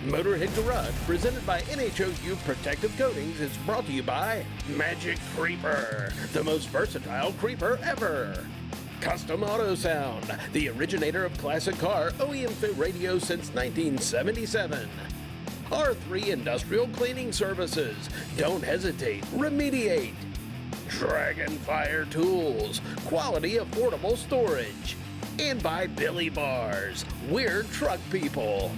Motorhead Garage, presented by NHOU Protective Coatings, is brought to you by Magic Creeper, the most versatile creeper ever. Custom Auto Sound, the originator of classic car OEM fit radio since 1977. R3 Industrial Cleaning Services. Don't hesitate, remediate. Dragonfire Tools, quality affordable storage. And by Billy Bars, we're truck people.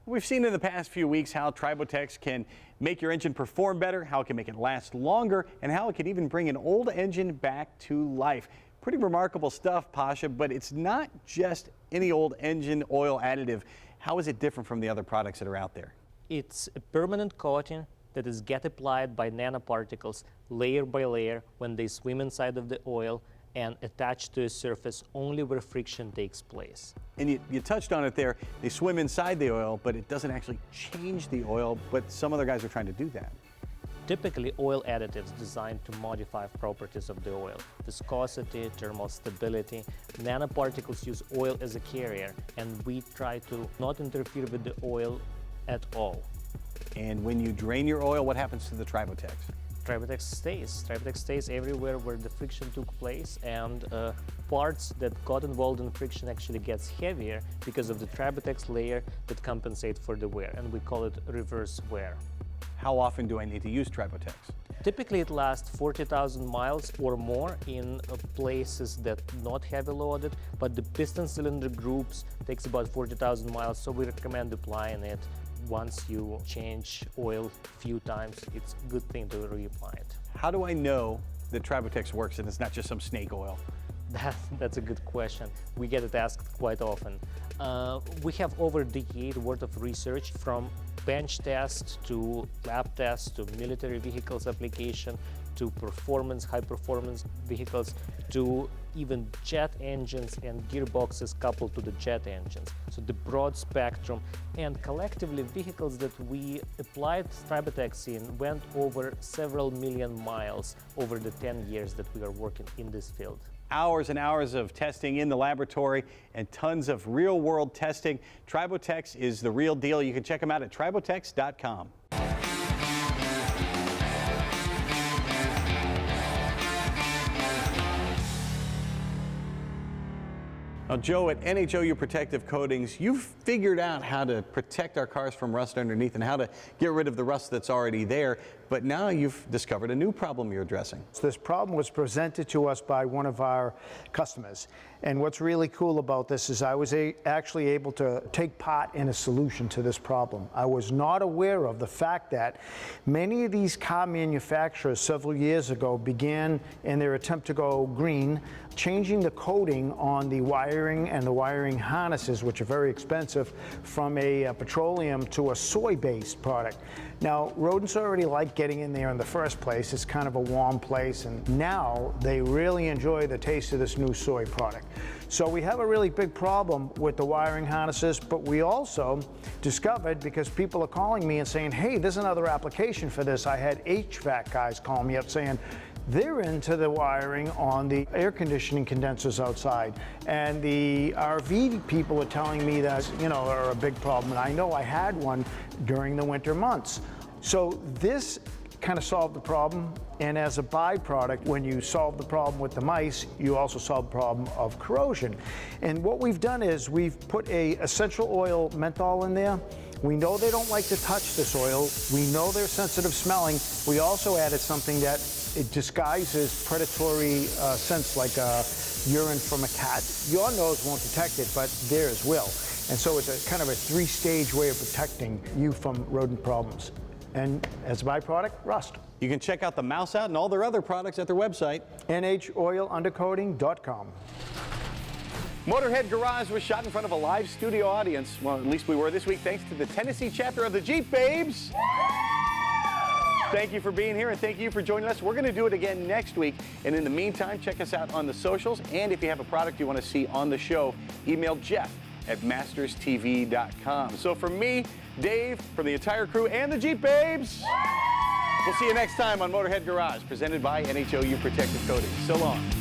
We've seen in the past few weeks how Tribotex can make your engine perform better, how it can make it last longer, and how it can even bring an old engine back to life. Pretty remarkable stuff, Pasha, but it's not just any old engine oil additive. How is it different from the other products that are out there? It's a permanent coating that is get applied by nanoparticles layer by layer when they swim inside of the oil and attach to a surface only where friction takes place. And you touched on it there. They swim inside the oil, but it doesn't actually change the oil, but some other guys are trying to do that. Typically, oil additives designed to modify properties of the oil. Viscosity, thermal stability. Nanoparticles use oil as a carrier, and we try to not interfere with the oil at all. And when you drain your oil, what happens to the Tribotex? Tribotex stays. Tribotex stays everywhere where the friction took place, and parts that got involved in friction actually gets heavier because of the Tribotex layer that compensates for the wear, and we call it reverse wear. How often do I need to use Tribotex? Typically it lasts 40,000 miles or more in places that not heavy loaded, but the piston cylinder groups takes about 40,000 miles, so we recommend applying it once you change oil a few times. It's a good thing to reapply it. How do I know that Tribotex works and it's not just some snake oil? That's a good question. We get it asked quite often. We have over a decade worth of research, from bench tests to lab tests to military vehicles application to high performance vehicles to even jet engines and gearboxes coupled to the jet engines. So the broad spectrum, and collectively vehicles that we applied Tribotex in went over several million miles over the 10 years that we are working in this field. Hours and hours of testing in the laboratory and tons of real-world testing. Tribotex is the real deal. You can check them out at tribotex.com. Now, Joe, at NHOU Protective Coatings, you've figured out how to protect our cars from rust underneath and how to get rid of the rust that's already there, but now you've discovered a new problem you're addressing. So this problem was presented to us by one of our customers, and what's really cool about this is I was actually able to take part in a solution to this problem. I was not aware of the fact that many of these car manufacturers several years ago began in their attempt to go green, changing the coating on the wiring and the wiring harnesses, which are very expensive, from a petroleum to a soy-based product. Now, rodents already like getting in there in the first place. It's kind of a warm place, and now they really enjoy the taste of this new soy product. So we have a really big problem with the wiring harnesses, but we also discovered, because people are calling me and saying, hey, there's another application for this. I had HVAC guys call me up saying, they're into the wiring on the air conditioning condensers outside. And the RV people are telling me that, are a big problem. And I know I had one during the winter months. So this kind of solved the problem. And as a byproduct, when you solve the problem with the mice, you also solve the problem of corrosion. And what we've done is we've put a essential oil menthol in there. We know they don't like to touch this oil. We know they're sensitive smelling. We also added something that it disguises predatory scents, like urine from a cat. Your nose won't detect it, but theirs will. And so it's a kind of a three-stage way of protecting you from rodent problems. And as a byproduct, rust. You can check out the mouse out and all their other products at their website, NHOUundercoating.com. Motorhead Garage was shot in front of a live studio audience. Well, at least we were this week, thanks to the Tennessee chapter of the Jeep Babes. Thank you for being here, and thank you for joining us. We're going to do it again next week. And in the meantime, check us out on the socials. And if you have a product you want to see on the show, email Jeff@masterstv.com. So from me, Dave, from the entire crew, and the Jeep Babes, We'll see you next time on Motorhead Garage, presented by NHOU Protective Coatings. So long.